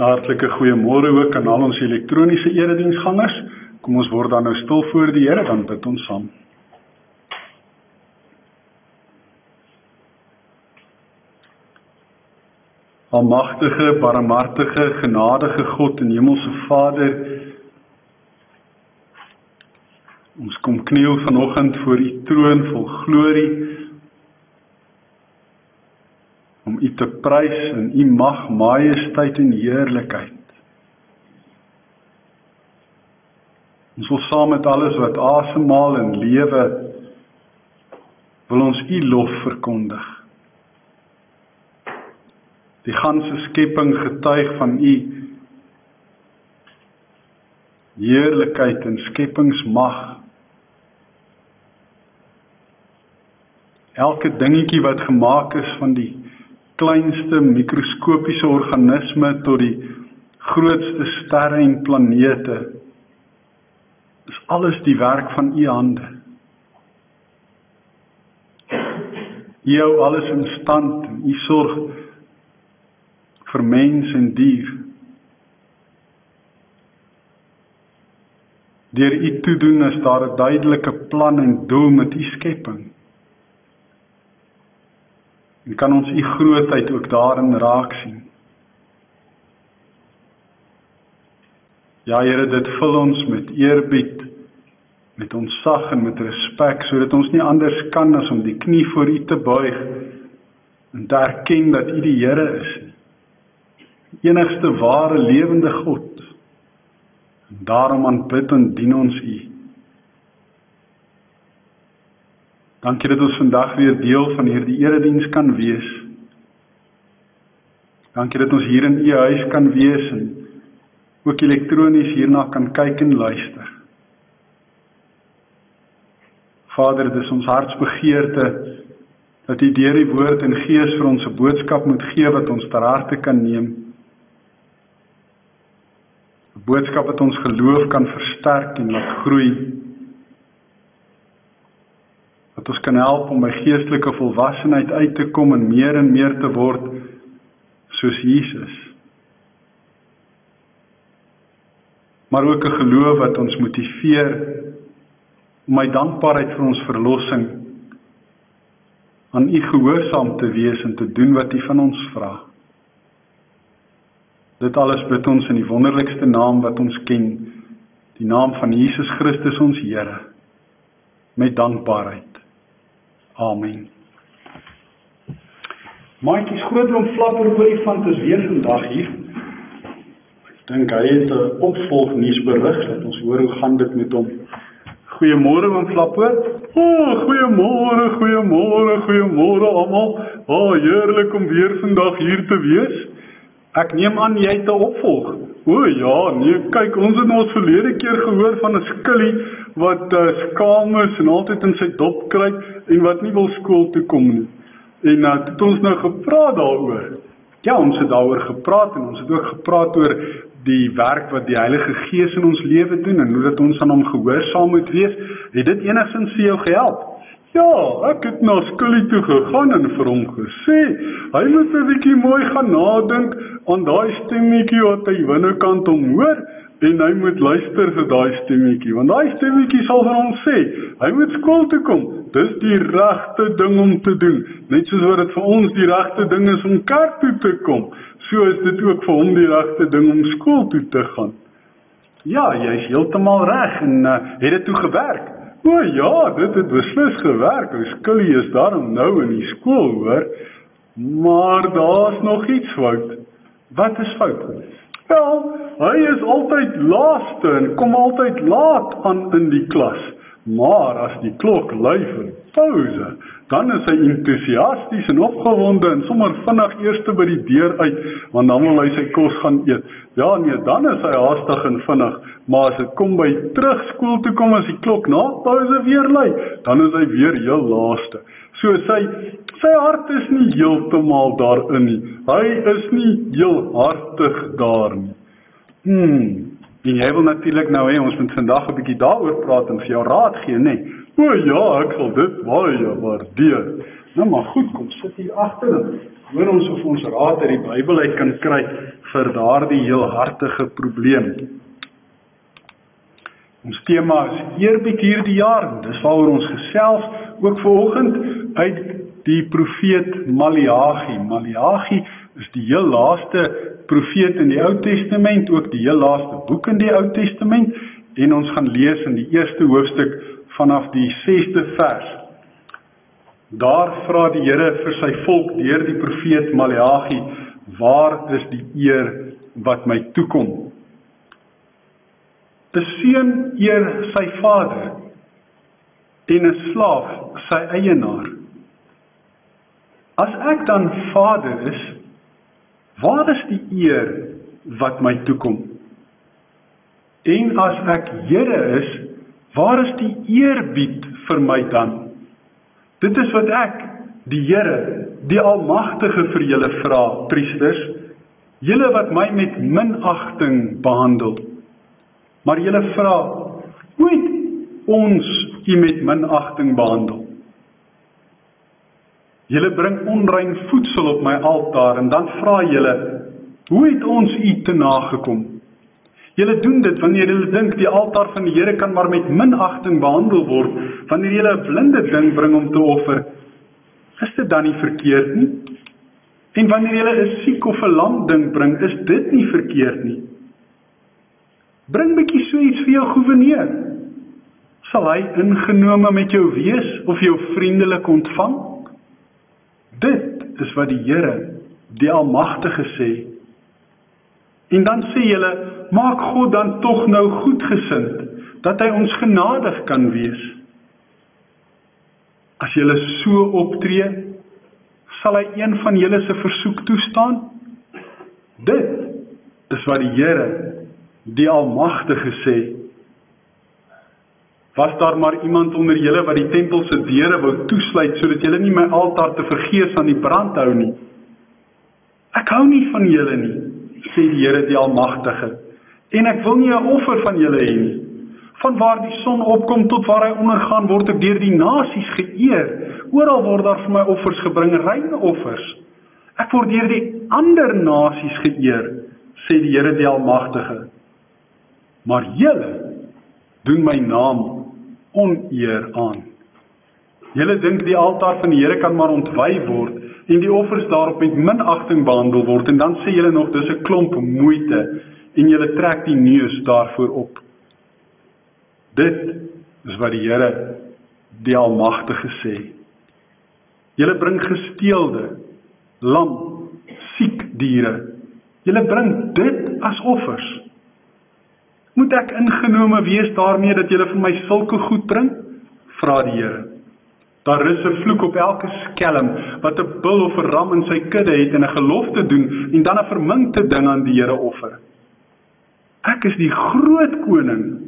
Hartlike goeiemôre ook aan al ons elektroniese erediensgangers. Kom ons word dan nou stil voor die Here, dan bid ons saam. Almagtige, barmhartige, genadige God en hemelse Vader, ons kom kniel vanoggend voor U troon vol glorie, om U te prys in U mag, majesteit en heerlikheid. Ons wil saam met alles wat asemhaal en lewe, wil ons U lof verkondig. Die ganse skepping getuig van U heerlikheid en skepingsmag. Elke dingetjie wat gemaak is, van die kleinste mikroskopiese organisme tot die grootste sterre en planete, is alles die werk van U hande. U hou alles in stand en U sorg vir mens en dier. Deur U toedoen is daar 'n duidelike plan en doel met U skepping. En kan ons U grootheid ook daarin raak sien. Ja, Here, dit vul ons met eerbied, met ontzag en met respek, sodat ons nie anders kan as om die knie voor U te buig en te erken dat U die Here is, die enigste ware lewende God. En daarom aanbid en dien ons U. Dankie dat ons vandag weer deel van hierdie erediens kan wees. Dankie dat ons hier in U huis kan wees en ook elektronies hierna kan kyk en luister. Vader, dit is ons hartsbegeerte dat U deur die woord en gees vir ons 'n boodskap moet gee wat ons ter harte kan neem. 'n Boodskap wat ons geloof kan versterk en laat groei. Dat ons kan help om by geestelike volwassenheid uit te kom en meer te word soos Jesus. Maar ook 'n geloof wat ons motiveer om my dankbaarheid vir ons verlossing aan U gehoorsaam te wees en te doen wat U van ons vra. Dit alles bid ons in die wonderlikste naam wat ons ken, die naam van Jesus Christus ons Here, met dankbaarheid. Amen. Maatjies Grootblom Flapper Olifant is weer vandag hier. Ek dink hy het 'n opvolg nuusberig, dat ons hoor hoe gaan dit met hom. Goeiemôre oom Flapper. Goeiemôre almal. Heerlik om weer vandag hier te wees. Ek neem aan jy het 'n opvolg. Ja, nee, kyk, ons het ons verlede keer gehoor van 'n skillie wat skaam is en altyd in sy dop kruip en wat nie wil skool toe kom nie. En het ons nou gepraat daaroor. Ja, ons het daaroor gepraat en ons het ook gepraat oor die werk wat die Heilige Gees in ons lewe doen en hoe dat ons aan hom gehoorsaam moet wees. Het dit enigstens vir jou gehelp? Ja, ek het na skillie toe gegaan en vir hom gesê, hy moet 'n bietjie mooi gaan nadink aan daai stemmetjie wat hy binnekant hom hoor, en hy moet luister vir daai stemmetjie, want daai stemmetjie sal vir hom sê, hy moet skool toe kom, dis die regte ding om te doen, net soos wat dit vir ons die regte ding is om kerk toe te kom, so is dit ook vir hom die regte ding om skool toe te gaan. Ja, jy is heeltemal reg, en het dit toe gewerk? Ja, dit het beslis gewerk, ou skillie is daarom nou in die skool, hoor, maar daar's nog iets fout. Wat is fout? Wel, hy is altyd laaste en kom altyd laat aan in die klas, maar as die klok lui vir pouse, dan is hy entoesiasties en opgewonde en sommer vinnig eerste by die deur uit, want dan wil hy sy kos gaan eet. Ja nee, dan is hy haastig en vinnig, maar as dit kom by terug skool toe kom, as die klok na pouse weer lui, dan is hy weer heel laaste. So sy hart is nie heeltemal daarin nie, hy is nie heel hartig daar nie. En jy wil natuurlik nou hê, ons moet vandag 'n bietjie daaroor praat en vir jou raad gee, nê? Ja, ek sal dit baie waardeer. Nou maar goed, kom sit hier agter. hoor ons of ons raad uit die Bybel uit kan kry vir daardie heel hartige probleem. Ons tema is eerbied hierdie jaar, en dis waaroor ons gesels, ook vanoggend uit die profeet Maleagi. Maleagi is die heel laaste profeet in die Ou Testament, ook die heel laaste boek in die Ou Testament, en ons gaan lees in die eerste hoofstuk vanaf die 6de vers. Daar vra die Here vir sy volk deur die profeet Maleagi, waar is die eer wat my toekom? 'n seun eer sy vader, en 'n slaaf sy eienaar. As ek dan vader is, waar is die eer wat my toekom? En as ek Here is, waar is die eerbied vir my dan? Dit is wat ek, die Here, die Almagtige vir julle vra, priesters, julle wat my met minagting behandel. Maar julle vra, hoe het ons u met minagting behandel? Julle bring onrein voedsel op my altaar, en dan vra julle, hoe het ons u te nagekom? Julle doen dit wanneer julle dink die altaar van die Here kan maar met minagting behandel word, wanneer julle 'n blinde ding bring om te offer, is dit dan nie verkeerd nie? En wanneer julle 'n siek of 'n lam ding bring, is dit nie verkeerd nie? Bring bietjie so iets vir jou gouverneur. Sal hy ingenome met jou wees of jou vriendelik ontvang? Dit is wat die Here, die Almagtige sê. En dan sê julle, maak God dan tog nou goedgesind, dat hy ons genadig kan wees. As julle so optree, sal hy een van julle se versoek toestaan? Dit is wat die Here, die Almagtige sê. Was daar maar iemand onder julle wat die tempel se deure wou toesluit, sodat julle nie my altaar te vergeefs aan die brand hou nie? Ek hou nie van julle nie, sê die Here die Almagtige, en ek wil nie 'n offer van julle hê nie. Van waar die son opkom tot waar hy ondergaan, word ek deur die nasies geëer. Oral word daar vir my offers gebring, reine offers. Ek word deur die ander nasies geëer, sê die Here die Almagtige. Maar julle doen my naam oneer aan. Julle dink die altaar van die Here kan maar ontwy word, en die offers daarop met minagting behandel word, en dan sê julle nog, dis 'n klomp moeite, en julle trek die neus daarvoor op. Dit is wat die Here, die Almagtige sê. Julle bring gesteelde, lam, siek diere. Julle bring dit as offers. Moet ek ingenome wees daarmee dat julle vir my sulke goed bring? Vra die Here. Daar is 'n vloek op elke skelm wat 'n bul of 'n ram in sy kudde het en 'n gelofte doen en dan 'n verminkte ding aan die Here offer. Ek is die groot koning,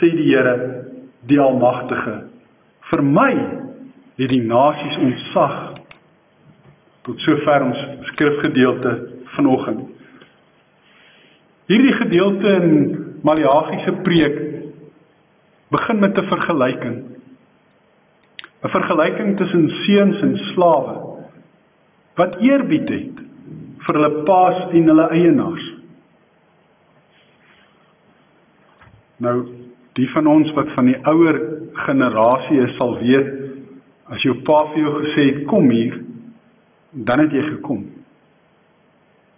sê die Here, die Almagtige. Vir my het die nasies ontsag. Tot sover ons skrifgedeelte vanoggend. Hierdie gedeelte in Maleagi se preek begin met 'n vergelyking. 'n Vergelyking tussen seuns en slawe wat eerbied het vir hulle paas en hulle eienaars. Nou, die van ons wat van die ouer generasie is, sal weet, as jou pa vir jou gesê het, kom hier, dan het jy gekom.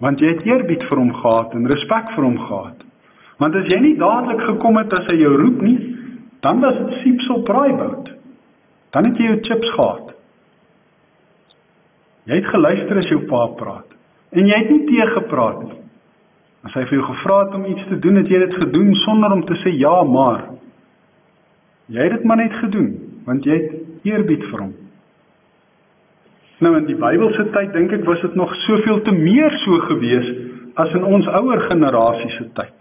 Want jy het eerbied vir hom gehad en respek vir hom gehad. Want as jy nie dadelik gekom het as hy jou roep nie, dan was dit siepsel braaibout. Dan het jy jou chips gehad. Jy het geluister as jou pa praat. En jy het nie teëgepraat nie. As hy vir jou gevra het om iets te doen, het jy dit gedoen sonder om te sê ja, maar. Jy het dit maar net gedoen, want jy het eerbied vir hom. Nou in die Bybelse tyd, dink ek, was dit nog soveel te meer so gewees as in ons ouer generasie se tyd.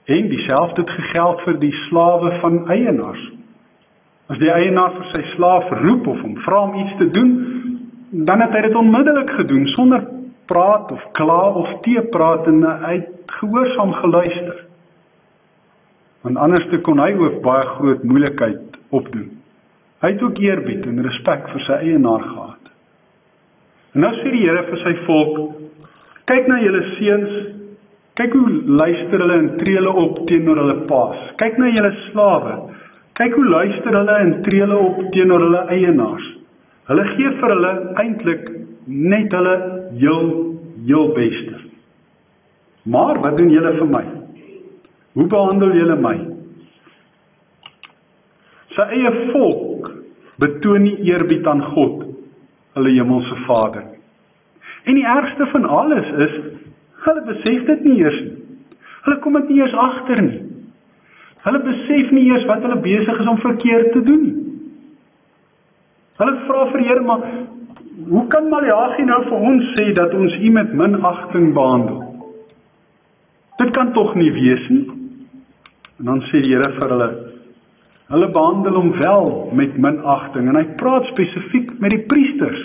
En dieselfde het gegeld vir die slawe van eienaars. As die eienaar vir sy slaaf roep of hom vra om iets te doen, dan het hy dit onmiddellik gedoen, sonder praat of kla of teepraat, en hy het gehoorsaam geluister. Want anders kon hy ook baie groot moeilikheid opdoen. Hy het ook eerbied en respek vir sy eienaar gehad. En nou sê die Here vir sy volk, kyk na julle seuns, kyk hoe luister hulle en tree hulle op teenoor hulle paas. Kyk na julle slawe, kyk hoe luister hulle en tree hulle op teenoor hulle eienaars. Hulle gee vir hulle eintlik net hulle heel beste. Maar wat doen julle vir my? Hoe behandel julle my? Sy eie volk betoon nie eerbied aan God, hulle hemelse Vader. En die ergste van alles is, hulle besef dit nie eers nie. Hulle kom dit nie eers agter nie. Hulle besef nie eers wat hulle besig is om verkeerd te doen nie. Hulle vra vir die Here, maar hoe kan Maleagi nou vir ons sê dat ons U met minagting behandel? Dit kan tog nie wees nie. En dan sê die Here vir hulle behandel hom wel met minagting, en hy praat spesifiek met die priesters.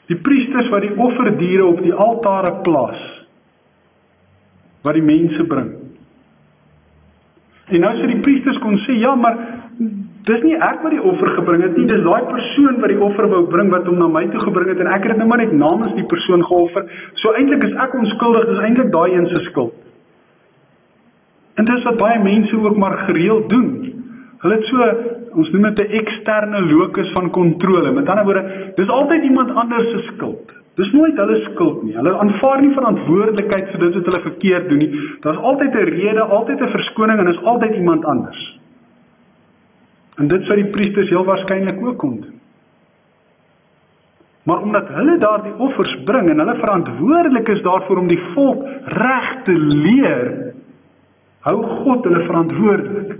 Die priesters wat die offerdiere op die altare plaas, wat die mense bring. En nou sê die priesters kon sê, ja, maar dis nie ek wat die offer gebring het nie, dis daai persoon wat die offer wou bring, wat hom na my toe gebring het, en ek het dit nou maar net namens die persoon geoffer, so eintlik is ek onskuldig, dis eintlik daai een se skuld. En dis wat baie mense ook maar gereeld doen. Hulle het so, ons noem dit 'n eksterne locus van kontrole. Met ander woorde, dis altyd iemand anders se skuld. Dis nooit hulle skuld nie. Hulle aanvaar nie verantwoordelikheid vir dit wat hulle verkeerd doen nie. Daar's altyd 'n rede, altyd 'n verskoning, en is altyd iemand anders. En dit sou die priesters heel waarskynlik ook kon doen. Maar omdat hulle daardie offers bring en hulle verantwoordelik is daarvoor om die volk reg te leer, hou God hulle verantwoordelik.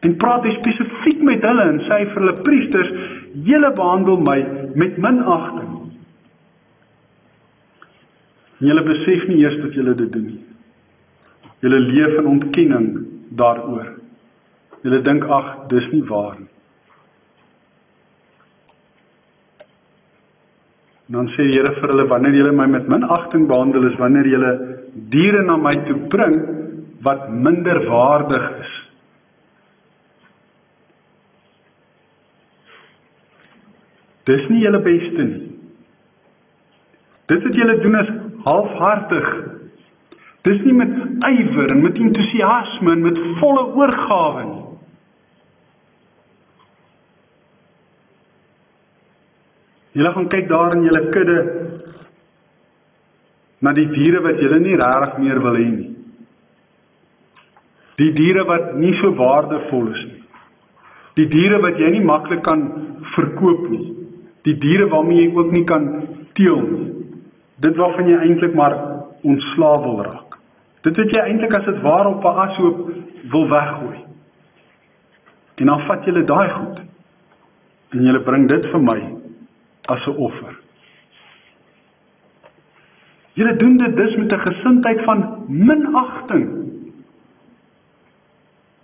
En praat hy spesifiek met hulle en sê vir hulle priesters, julle behandel my met minagting. En julle besef nie eers dat julle dit doen nie. Julle leef in ontkenning daaroor. Julle dink, ag, dis nie waar nie. En dan sê die Here vir hulle, wanneer julle my met minagting behandel, is wanneer julle diere na my toe bring, wat minderwaardig is. Dis nie julle beste nie. Dit wat julle doen is halfhartig. Dis nie met ywer en met entoesiasme en met volle oorgawe nie. Julle gaan kyk daar in julle kudde na die diere wat julle nie regtig meer wil hê nie. Die diere wat nie so waardevol is nie. Die diere wat jy nie maklik kan verkoop nie. Die diere waarmee jy ook nie kan teel nie. Dit waarvan jy eintlik maar ontslaaf wil raak. Dit wat jy eintlik as dit ware op 'n ashoop wil weggooi. En dan vat julle daai goed en julle bring dit vir my as 'n offer. Julle doen dit dus met 'n gesindheid van minagting.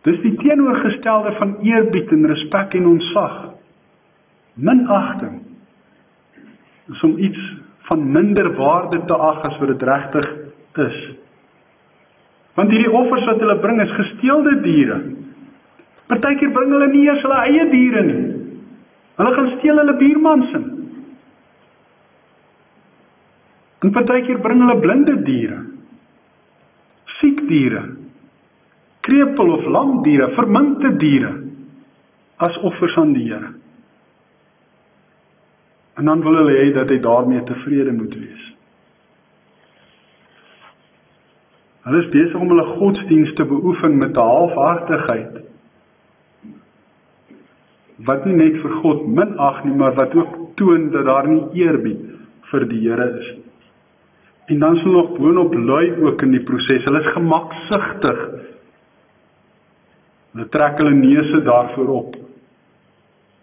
Dis die teenoorgestelde van eerbied en respek en ontzag. Minagting is om iets van minder waarde te ag as wat dit regtig is. Want hierdie offers wat hulle bring is gesteelde diere. Partykeer bring hulle nie eers hulle eie diere nie. Hulle gaan steel hulle buurman se. En partykeer bring hulle blinde diere, siek diere, krepel of lam diere, verminkte diere, as offers aan die Here. En dan wil hulle hê dat hy daarmee tevrede moet wees. Hulle is besig om hulle godsdienst te beoefen met 'n halfhartigheid, wat nie net vir God minag nie, maar wat ook toon dat daar nie eerbied vir die Here is. En dan is hulle nog boonop lui ook in die proses. Hulle is gemaksigtig. Hulle trek hulle neuse daarvoor op.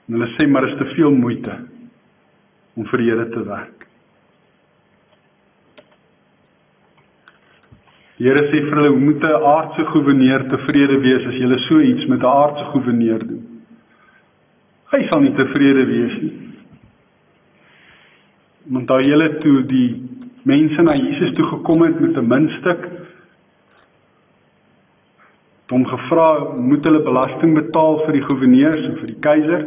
En hulle sê, maar is te veel moeite om vir die Here te werk. Die Here sê vir hulle, hoe moet 'n aardse goewerneur tevrede wees as julle so iets met 'n aardse goewerneur doen? Hy sal nie tevrede wees nie. Want daar julle toe die mense na Jesus toe gekom het met 'n muntstuk, het hom gevra, moet hulle belasting betaal vir die gouverneurs en vir die keiser?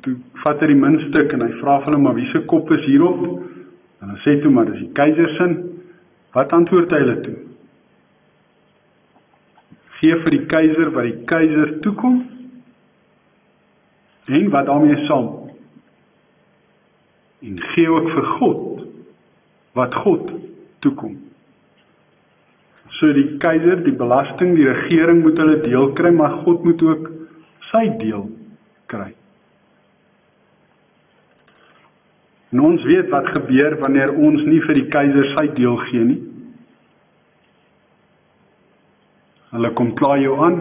Toe vat hy die muntstuk en hy vra vir hulle, maar wie se kop is hierop? En hy sê toe, maar dis die keiser sin. Wat antwoord hy hulle toe? Gee vir die keiser wat die keiser toekom, en wat daarmee saam. En gee ook vir God wat God toekom. So die keiser, die belasting, die regering moet hulle deel kry, maar God moet ook sy deel kry. En ons weet wat gebeur wanneer ons nie vir die keiser sy deel gee nie. Hulle kom kla jou aan,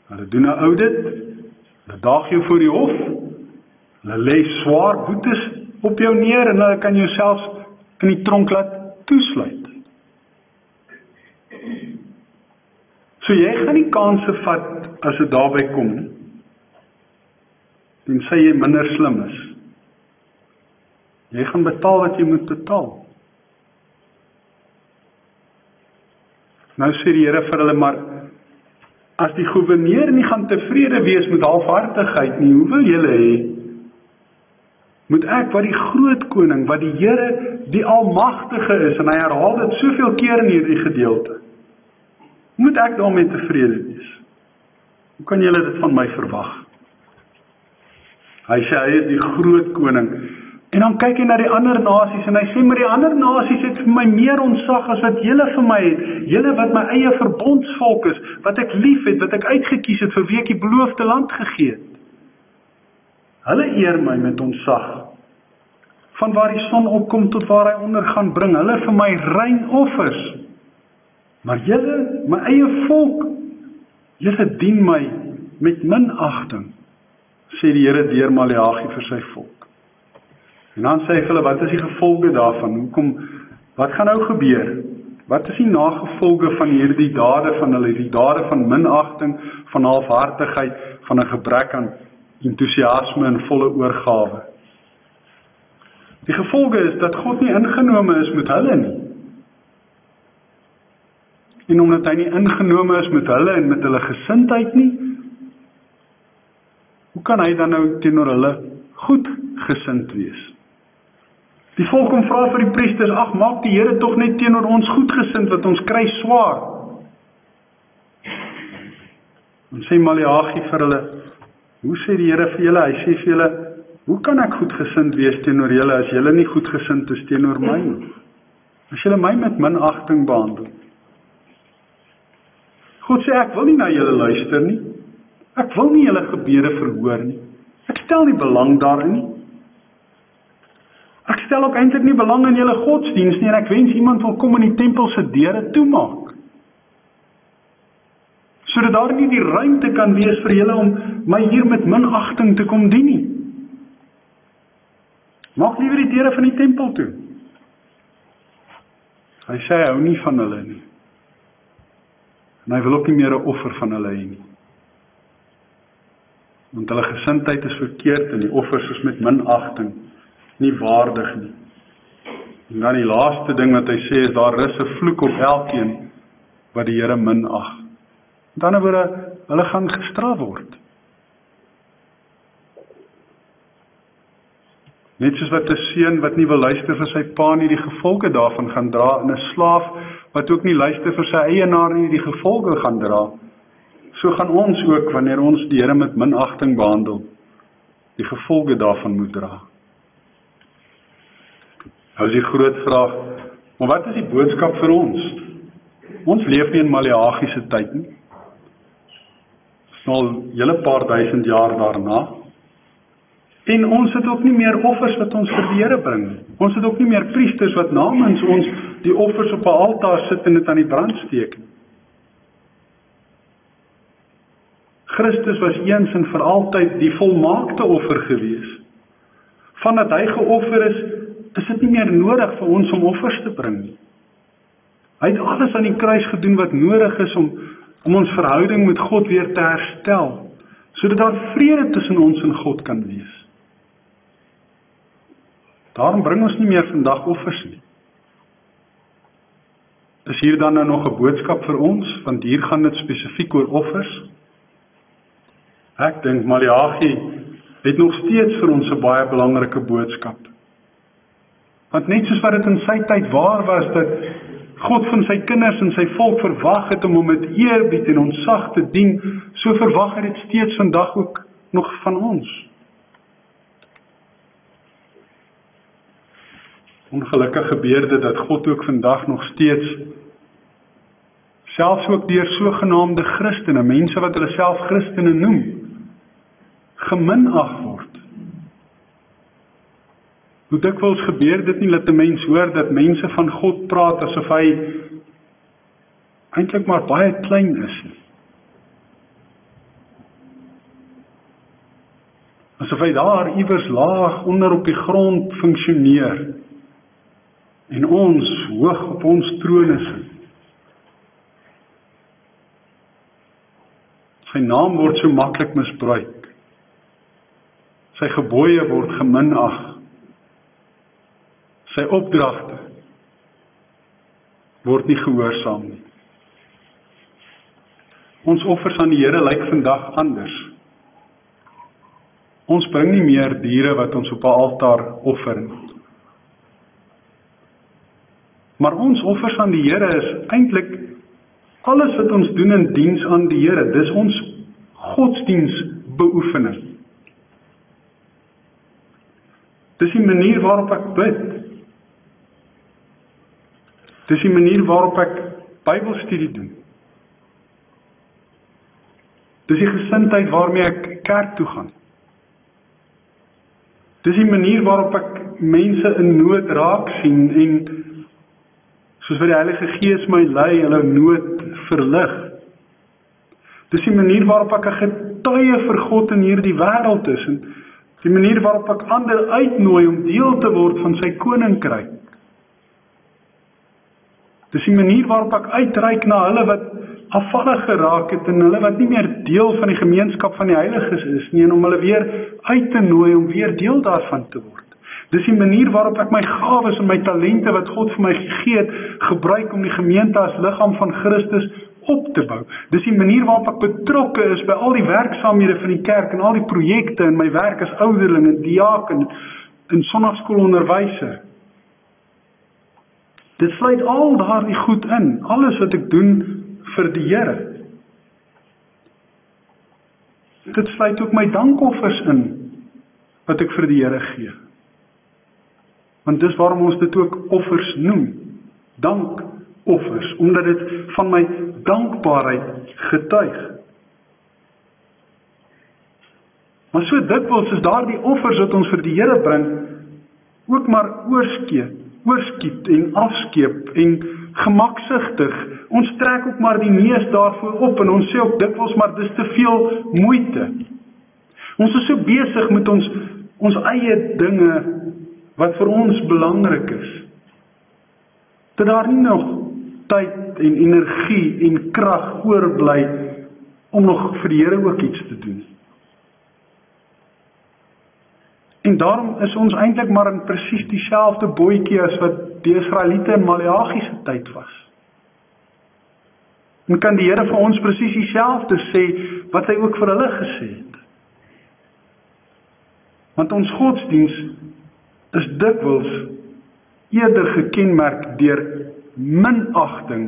hulle doen 'n audit, hulle daag jou voor die hof, hulle lê swaar boetes op jou neer en hulle kan jou selfs in die tronk laat toesluit. So jy gaan nie kanse vat as dit daarby kom nie. Tensy jy minder slim is. Jy gaan betaal wat jy moet betaal. Nou sê die Here vir hulle, maar as die gouverneur nie gaan tevrede wees met halfhartigheid nie, hoe wil julle hê? Moet ek, wat die groot koning, wat die Here, die Almagtige is, en hy herhaal dit soveel keer in hierdie gedeelte, moet ek daarmee tevrede wees? Hoe kan julle dit van my verwag? Hy sê, hy is die groot koning, en dan kyk hy na die ander nasies, en hy sê, maar die ander nasies het vir my meer ontzag as wat julle vir my het, julle wat my eie verbondsvolk is, wat ek lief het, wat ek uitgekies het, vir wie ek die beloofde land gegee het. Hulle eer my met ontzag, van waar die son opkom tot waar hy ondergaan bring, hulle vir my rein offers, maar julle, my eie volk, julle dien my met minagting, sê die Here deur Maleagi vir sy volk. En dan sê hy vir hulle, wat is die gevolge daarvan? Wat gaan nou gebeur? Wat is die nagevolge van hierdie dade van hulle, die dade van minagting, van halfhartigheid, van 'n gebrek aan entoesiasme en volle oorgawe? Die gevolge is dat God nie ingenome is met hulle nie. En omdat hy nie ingenome is met hulle en met hulle gesindheid nie, hoe kan hy dan nou teenoor hulle goed gesind wees? Die volk kom vra vir die priesters, ag, maak die Here tog net teenoor ons goedgesind, wat ons kry swaar. En sê Maleagi vir hulle, hoe sê die Here vir julle? Hy sê vir julle, hoe kan ek goedgesind wees teenoor julle, as julle nie goedgesind is teenoor my nie? As julle my met minagting behandel. God sê, ek wil nie na julle luister nie. Ek wil nie julle gebede verhoor nie. Ek stel nie belang daarin nie. Ek stel ook eintlik nie belang in julle godsdienst nie, en ek wens iemand wil kom in die tempel se deure toemaak. Sodat daar nie die ruimte kan wees vir julle om my hier met minagting te kom dien nie. Maak liewer die deure van die tempel toe. Hy sê, hy hou nie van hulle nie. En hy wil ook nie meer 'n offer van hulle hê nie. Want hulle gesindheid is verkeerd en die offers is met minagting nie waardig nie. En dan die laaste ding wat hy sê is, daar is 'n vloek op elkeen wat die Here minag. Met ander woorde, hulle gaan gestraf word. Net soos wat 'n seun wat nie wil luister vir sy pa nie, die gevolge daarvan gaan dra, en 'n slaaf wat ook nie luister vir sy eienaar nie, die gevolge gaan dra. So gaan ons ook, wanneer ons die Here met minagting behandel, die gevolge daarvan moet dra. Nou is die groot vraag, maar wat is die boodskap vir ons? Ons leef nie in Maleagi se tyd nie. Dit is al 'n hele paar duisend jaar daarna. En ons het ook nie meer offers wat ons vir die Here bring nie. Ons het ook nie meer priesters wat namens ons die offers op 'n altaar sit en dit aan die brand steek nie. Christus was eens en vir altyd die volmaakte offer gewees. Vandat hy geoffer is dit nie meer nodig vir ons om offers te bring nie. Hy het alles aan die kruis gedoen wat nodig is om ons verhouding met God weer te herstel, sodat daar vrede tussen ons en God kan wees. Daarom bring ons nie meer vandag offers nie. Is hier dan nou nog 'n boodskap vir ons, want hier gaan dit spesifiek oor offers. Ek dink Maleagi het nog steeds vir ons 'n baie belangrike boodskap. Want net soos wat dit in sy tyd waar was, dat God van sy kinders en sy volk verwag het om hom met eerbied en ontzag te dien, so verwag hy dit steeds vandag ook nog van ons. Ongelukkig gebeur dit dat God ook vandag nog steeds, selfs ook deur sogenaamde Christene, mense wat hulle self Christene noem, geminag word. Hoe dikwels gebeur dit nie dat 'n mens hoor dat mense van God praat asof hy eintlik maar baie klein is nie. Asof hy daar iewers laag onder op die grond funksioneer en ons hoog op ons trone sit. Sy naam word so maklik misbruik. Sy gebooie word geminag. Sy opdragte word nie gehoorsaam nie. Ons offers aan die Here lyk vandag anders. Ons bring nie meer diere wat ons op 'n altaar offer nie. Maar ons offers aan die Here is eintlik alles wat ons doen in diens aan die Here. Dis ons godsdiensbeoefening. Dis die manier waarop ek bid. Dis die manier waarop ek Bybelstudie doen. Dis die gesindheid waarmee ek kerk toe gaan. Dis die manier waarop ek mense in nood raak sien en soos wat die Heilige Gees my lei, hulle nood verlig. Dis die manier waarop ek 'n getuie vir God in hierdie wêreld is en die manier waarop ek ander uitnooi om deel te word van sy koninkryk. Dis die manier waarop ek uitreik na hulle wat afvallig geraak het en hulle wat nie meer deel van die gemeenskap van die heiliges is nie en om hulle weer uit te nooi om weer deel daarvan te word. Dis die manier waarop ek my gawes en my talente wat God vir my gegee het, gebruik om die gemeente as liggaam van Christus op te bou. Dis die manier waarop ek betrokke is by al die werksaamhede van die kerk en al die projekte in my werk as ouderling en diaken en sondagskoolonderwyser. Dit sluit al daardie goed in, alles wat ek doen vir die Here. Dit sluit ook my dankoffers in, wat ek vir die Here gee. Want dis waarom ons dit ook offers noem, dankoffers, omdat dit van my dankbaarheid getuig. Maar so dikwels is daardie offers wat ons vir die Here bring, ook maar oorskiet en afskeep en gemaksigtig. Ons trek ook maar die neus daarvoor op en ons sê ook dikwels maar dis te veel moeite. Ons is so besig met ons eie dinge wat vir ons belangrik is, dat daar nie nog tyd en energie en krag oorbly om nog vir die Here ook iets te doen. En daarom is ons eintlik maar in presies dieselfde bootjie as wat die Israeliete in Maleagi se tyd was. En kan die Here vir ons presies dieselfde sê wat hy ook vir hulle gesê het. Want ons godsdiens is dikwels eerder gekenmerk deur minagting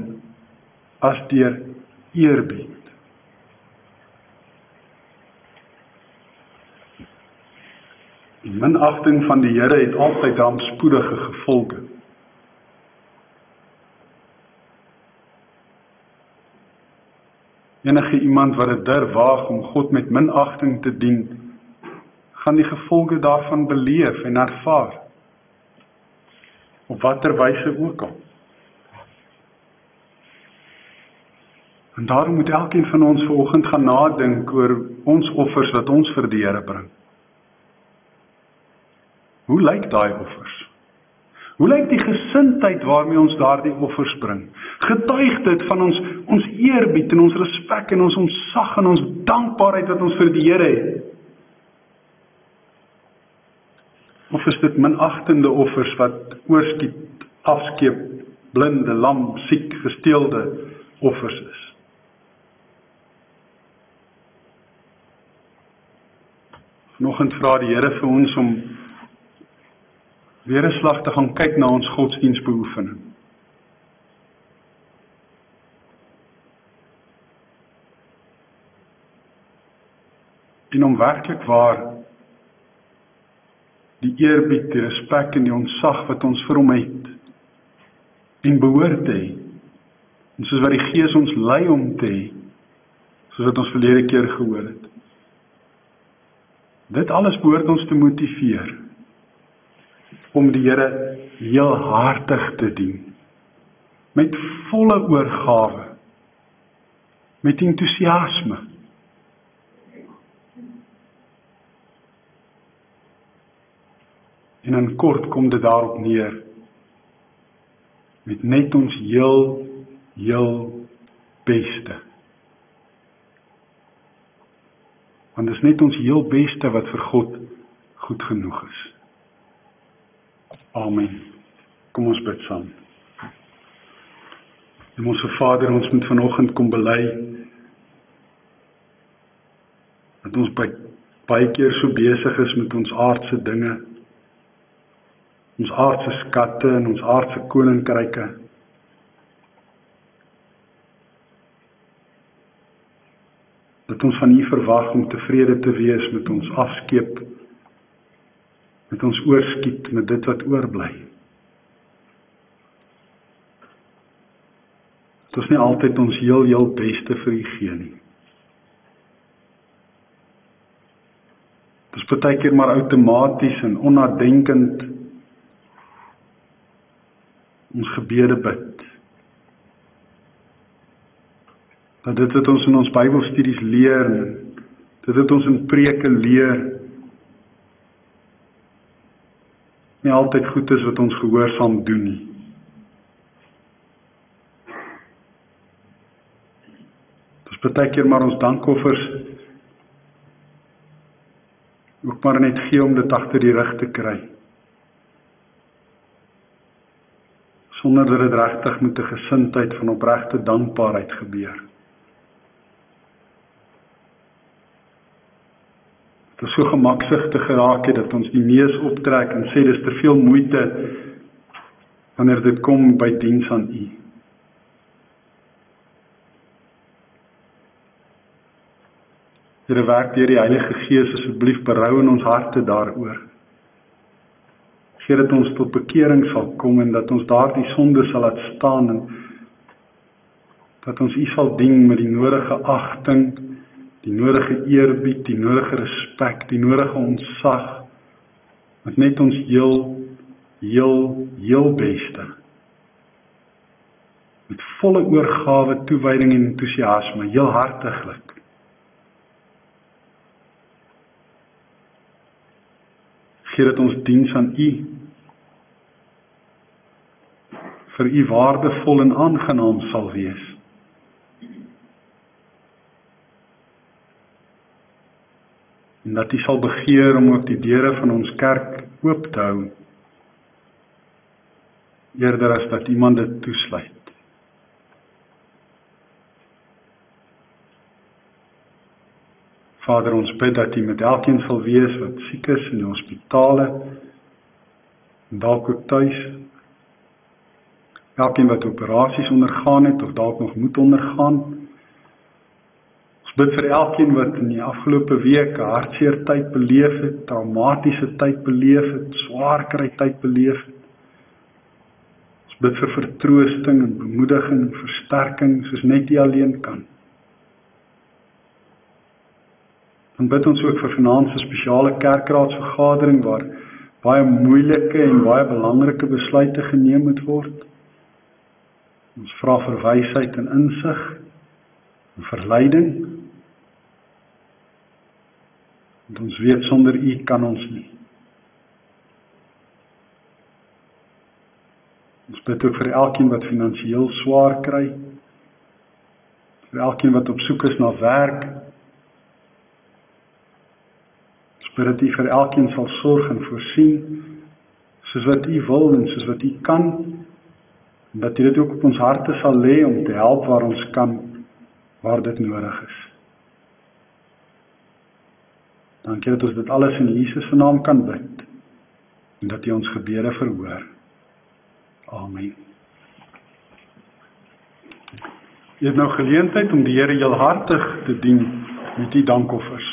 as deur eerbied. Die minagting van die Here het altyd rampspoedige gevolge. Enige iemand wat dit durf waag om God met minagting te dien, gaan die gevolge daarvan beleef en ervaar. Op watter wyse ook al. En daarom moet elkeen van ons vanoggend gaan nadink oor ons offers wat ons vir die Here bring. Hoe lyk daai offers? Hoe lyk die gesindheid waarmee ons daardie offers bring? Getuig dit van ons eerbied en ons respek en ons ontzag en ons dankbaarheid wat ons vir die Here het? Of is dit minagtende offers wat oorskiet, afskeep blinde, lam, siek, gesteelde offers is. Vanoggend vra die Here vir ons om weer 'n slag te gaan kyk na ons godsdienstbeoefening. En om werklik waar die eerbied, die respek en die ontsag wat ons vir hom het en behoort te hê, en soos wat die Gees ons lei om te hê, soos wat ons verlede keer gehoor het. Dit alles behoort ons te motiveer om die Here heelhartig te dien, met volle oorgawe, met entoesiasme. En in kort kom dit daarop neer, met net ons heel beste. Want dit is net ons heel beste wat vir God goed genoeg is. Amen. Kom ons bid saam. Hemelse Vader, ons moet vanoggend kom bely dat ons baie keer so besig is met ons aardse dinge, ons aardse skatte en ons aardse koninkryke. Dat ons van U verwag om tevrede te wees met ons afskeep, met ons oorskiet, met dit wat oorbly. Dat ons nie altyd ons heel beste vir U gee nie. Dit is partykeer maar outomaties en onnadenkend ons gebede bid. Dat dit wat ons in ons Bybelstudies leer, dit wat ons in preke leer, nie altyd goed is wat ons gehoorsaam doen nie. Dit is partykeer maar ons dankoffers ook maar net gee om dit agter die rug te kry. Sonder dat dit regtig met 'n gesindheid van opregte dankbaarheid gebeur. Dit is so gemaksigtig geraak het dat ons die neus optrek en sê dis te veel moeite wanneer dit kom by diens aan U. Here, werk deur die Heilige Gees asseblief berou in ons harte daaroor. Gee dat ons tot bekering sal kom en dat ons daardie sonde sal laat staan en dat ons U sal dien met die nodige agting, die nodige eerbied, die nodige respek, die nodige ontsag, met net ons heel beste. Met volle oorgawe, toewyding en entoesiasme, heel hartiglik. Gee dat ons diens aan U vir U waardevol en aangenaam sal wees. En dat U sal begeer om ook die deure van ons kerk oop te hou, eerder as dat iemand dit toesluit. Vader, ons bid dat U met elkeen sal wees wat siek is in die hospitale, en dalk ook tuis. Elkeen wat operasies ondergaan het, of dalk nog moet ondergaan. Ons bid vir elkeen wat in die afgelope week 'n hartseer tyd beleef het, traumatiese tyd beleef het, swaar kry tyd beleef het. Ons bid vir vertroosting en bemoediging en versterking, soos net U alleen kan. Dan bid ons ook vir vanaand 'n spesiale kerkraadsvergadering waar baie moeilike en baie belangrike besluite geneem moet word. Ons vra vir wysheid en insig en verleiding. Want ons weet sonder U kan ons nie. Ons bid ook vir elkeen wat finansiëel swaar kry, vir elkeen wat op soek is na werk. Ons bid dat U vir elkeen sal sorg en voorsien, soos wat U wil en soos wat U kan, En dat U dit ook op ons harte sal lê om te help waar ons kan, waar dit nodig is. Dankie dat ons dit alles in Jesus se naam kan bid, en dat U ons gebede verhoor. Amen. Jy het nou geleentheid om die Here heelhartig te dien met die dankoffers.